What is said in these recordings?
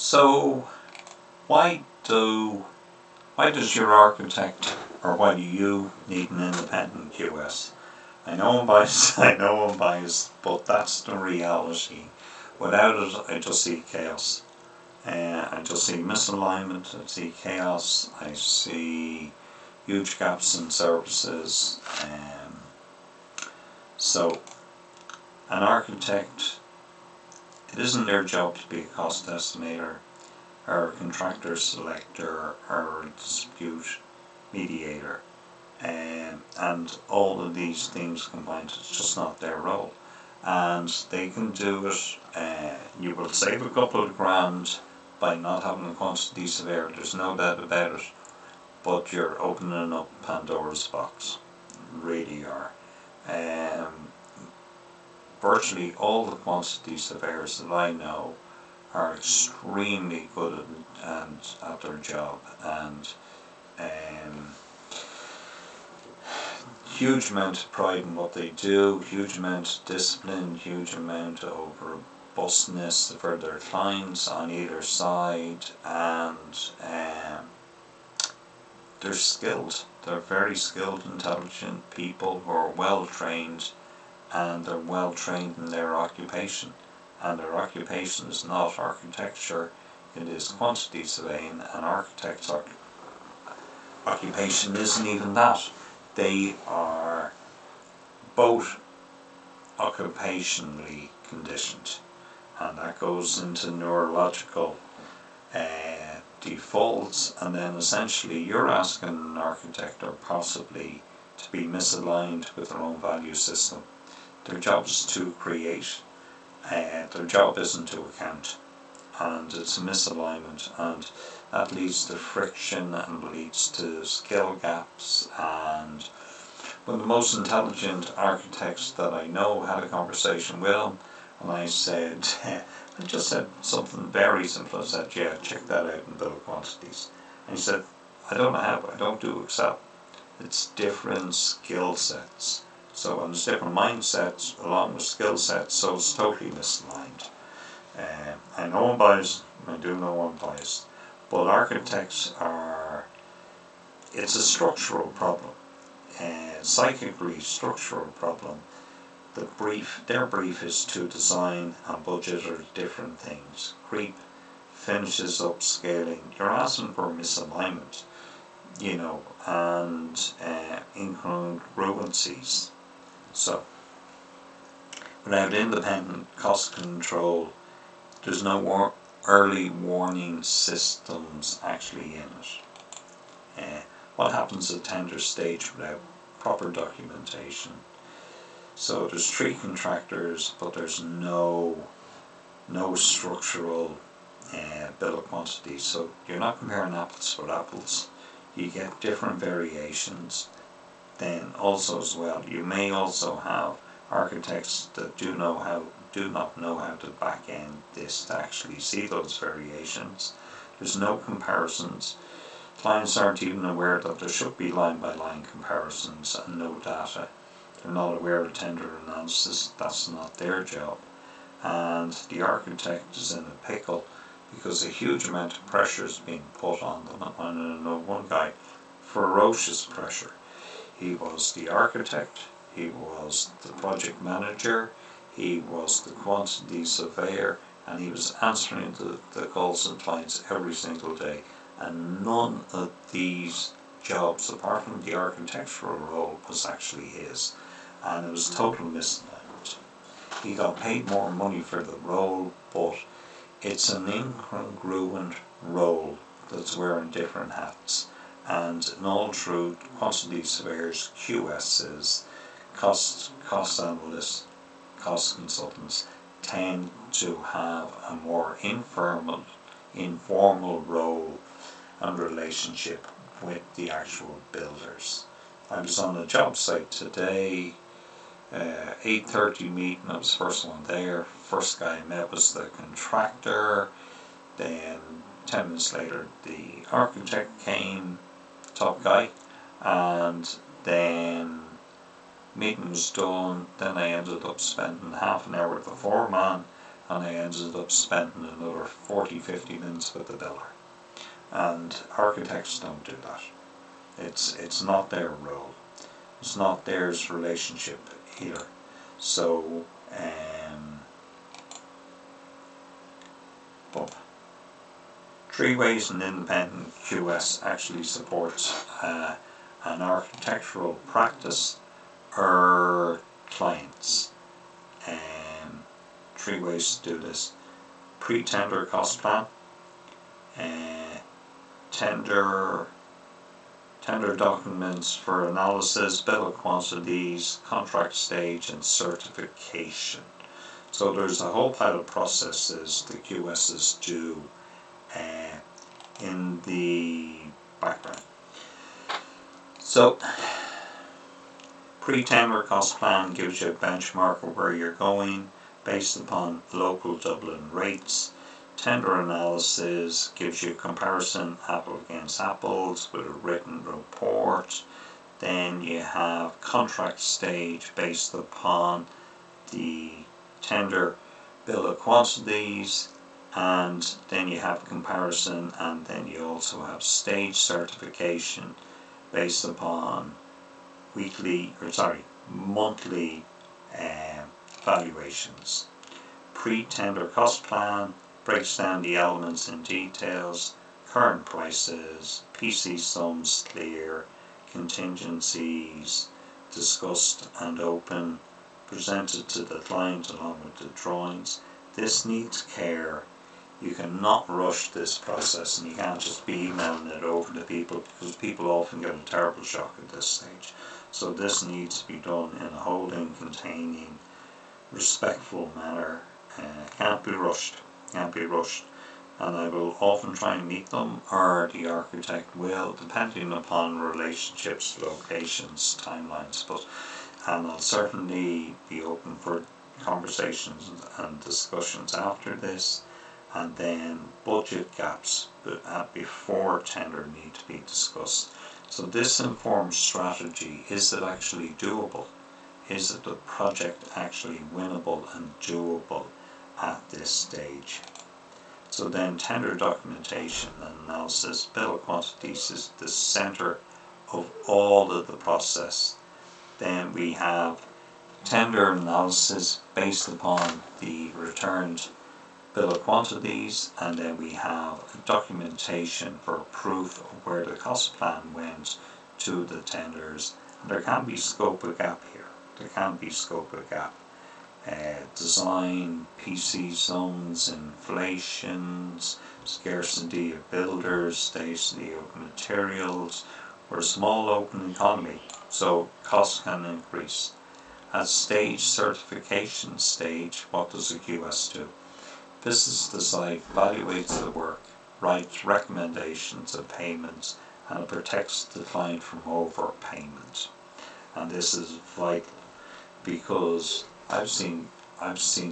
So why does your architect, or why do you need an independent QS? I know I'm biased, but that's the reality. Without it, I just see chaos. I just see misalignment, I see chaos, I see huge gaps in services. So an architect, it isn't their job to be a cost estimator or a contractor selector or a dispute mediator, and all of these things combined. It's just not their role, and they can do it. You will save a couple of grand by not having a quantity surveyor, there's no doubt about it, but you're opening up Pandora's box, really are. Virtually all the quantity surveyors that I know are extremely good at their job, and huge amount of pride in what they do, huge amount of discipline, huge amount of robustness for their clients on either side, and they're skilled. They're very skilled, intelligent people who are well trained, and they're well trained in their occupation. And their occupation is not architecture, it is quantity surveying, and architects' occupation isn't even that. They are both occupationally conditioned, and that goes into neurological defaults, and then essentially you're asking an architect, or possibly, to be misaligned with their own value system. Their job is to create, their job isn't to account, and it's a misalignment, and that leads to friction and leads to skill gaps. And one of the most intelligent architects that I know had a conversation with him, and I said, I just said something very simple. I said, yeah, check that out in bill of quantities. And he said, I don't have, I don't do Excel. It's different skill sets. So, and there's different mindsets along with skill sets, so it's totally misaligned. I know I'm biased, I do know I'm biased, but architects are, it's a structural problem, psychically structural problem. Their brief is to design and budget are different things. Creep finishes upscaling. You're asking for misalignment, and incongruencies. So, without independent cost control, there's no early warning systems actually in it. What happens at tender stage without proper documentation? So there's 3 contractors, but there's no structural bill of quantities. So you're not comparing apples with apples. You get different variations. Then also as well, you may also have architects that do not know how to back end this to actually see those variations. There's no comparisons. Clients aren't even aware that there should be line by line comparisons and no data. They're not aware of tender analysis. That's not their job. And the architect is in a pickle because a huge amount of pressure is being put on them. And I know one guy, ferocious pressure. He was the architect, he was the project manager, he was the quantity surveyor, and he was answering the calls of clients every single day. And none of these jobs, apart from the architectural role, was actually his. And it was total misalignment. He got paid more money for the role, but it's an incongruent role that's wearing different hats. And in all truth, quantity surveyors, QSs, cost analysts, cost consultants tend to have a more informal role and relationship with the actual builders. I was on a job site today, 8:30 meeting, I was the first one there. First guy I met was the contractor, then 10 minutes later the architect came, top guy, and then meeting was done. Then I ended up spending half an hour with the foreman, and I ended up spending another 40-50 minutes with the builder. And architects don't do that. It's not their role. It's not theirs relationship either. So, but Three Ways an independent QS actually supports an architectural practice or clients. Three ways to do this: pre-tender cost plan, tender documents for analysis, bill of quantities, contract stage, and certification. So there's a whole pile of processes the QSs do in the background. So pre-tender cost plan gives you a benchmark of where you're going based upon local Dublin rates. Tender analysis gives you a comparison apple against apples with a written report. Then you have contract stage based upon the tender bill of quantities, and then you have comparison, and then you also have stage certification based upon monthly valuations. Pre-tender cost plan breaks down the elements in details: current prices, PC sums clear, contingencies discussed and open, presented to the client along with the drawings. This needs care. You cannot rush this process, and you can't just be emailing it over to people, because people often get a terrible shock at this stage. So this needs to be done in a holding, containing, respectful manner. Can't be rushed. And I will often try and meet them, or the architect will, depending upon relationships, locations, timelines. And I'll certainly be open for conversations and discussions after this. And then budget gaps before tender need to be discussed. So this informs strategy. Is it actually doable? Is it the project actually winnable and doable at this stage? So then tender documentation and analysis, bill of quantities is the center of all of the process. Then we have tender analysis based upon the returned bill of quantities, and then we have documentation for proof of where the cost plan went to the tenders. And there can be scope of gap here. Design, PC sums, inflations, scarcity of builders, scarcity of materials. We're a small open economy, so costs can increase. At stage certification stage, what does a QS do? Business decide, evaluates the work, writes recommendations of payments, and it protects the client from overpayment. And this is vital, because I've seen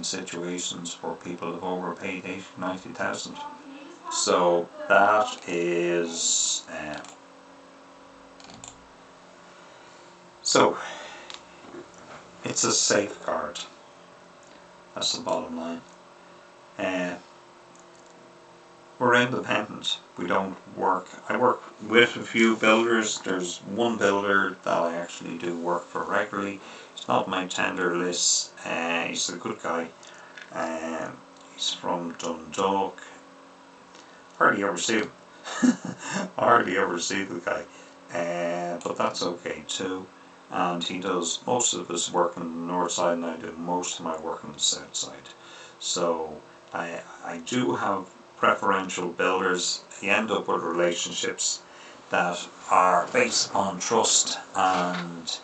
situations where people have overpaid 80,000-90,000. So that is so it's a safeguard. That's the bottom line. We're independent. We don't work. I work with a few builders. There's one builder that I actually do work for regularly. He's not my tender list. He's a good guy. He's from Dundalk. Hardly ever see him. Hardly ever see the guy. But that's okay too. And he does most of his work on the north side, and I do most of my work on the south side. So I do have preferential builders. You end up with relationships that are based on trust, and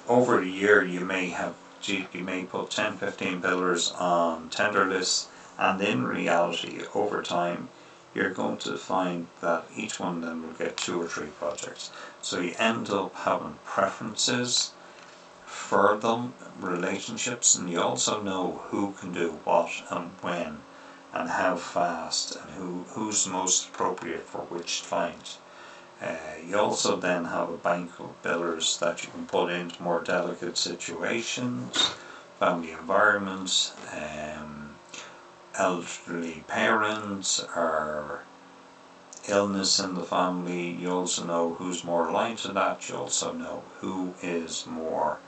over the year you may put 10-15 builders on tender lists, and in reality over time you're going to find that each one of them will get 2 or 3 projects. So you end up having preferences for them, relationships, and you also know who can do what and when and how fast, and who's most appropriate for which client. You also then have a bank of builders that you can put into more delicate situations, family environments, elderly parents or illness in the family. You also know who's more aligned to that. You also know who is more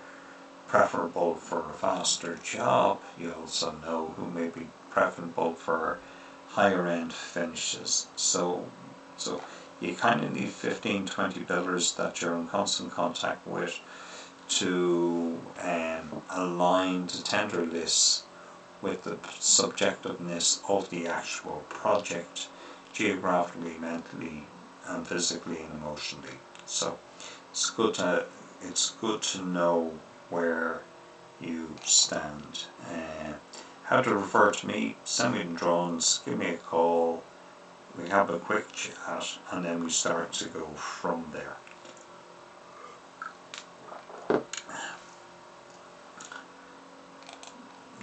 preferable for a faster job. You also know who may be preferable for higher end finishes. So you kind of need 15-20 builders that you're in constant contact with to align the tender lists with the subjectiveness of the actual project, geographically, mentally, and physically and emotionally. So it's good to know where you stand. How to refer to me, send me the drawings, give me a call, we have a quick chat, and then we start to go from there.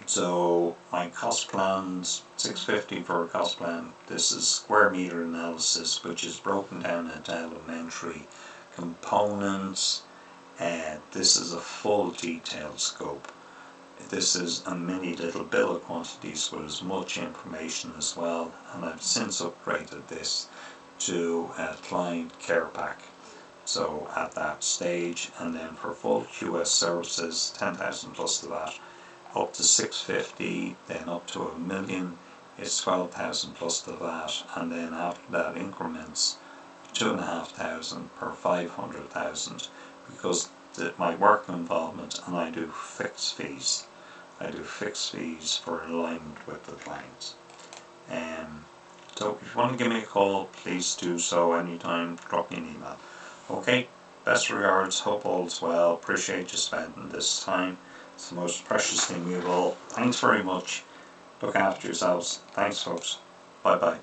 So my cost plans, $650 for a cost plan. This is square meter analysis, which is broken down into elementary components. This is a full detailed scope. This is a mini little bill of quantities with as much information as well, and I've since upgraded this to a client care pack. So at that stage, and then for full QS services, 10,000 plus the VAT, up to 650, then up to $1 million, it's 12,000 plus the VAT, and then after that increments 2,500 per 500,000, because my work involvement, and I do fixed fees. I do fixed fees for alignment with the client. So if you want to give me a call, please do so anytime. Drop me an email. Okay, best regards. Hope all's well. Appreciate you spending this time. It's the most precious thing we have all. Thanks very much. Look after yourselves. Thanks, folks. Bye bye.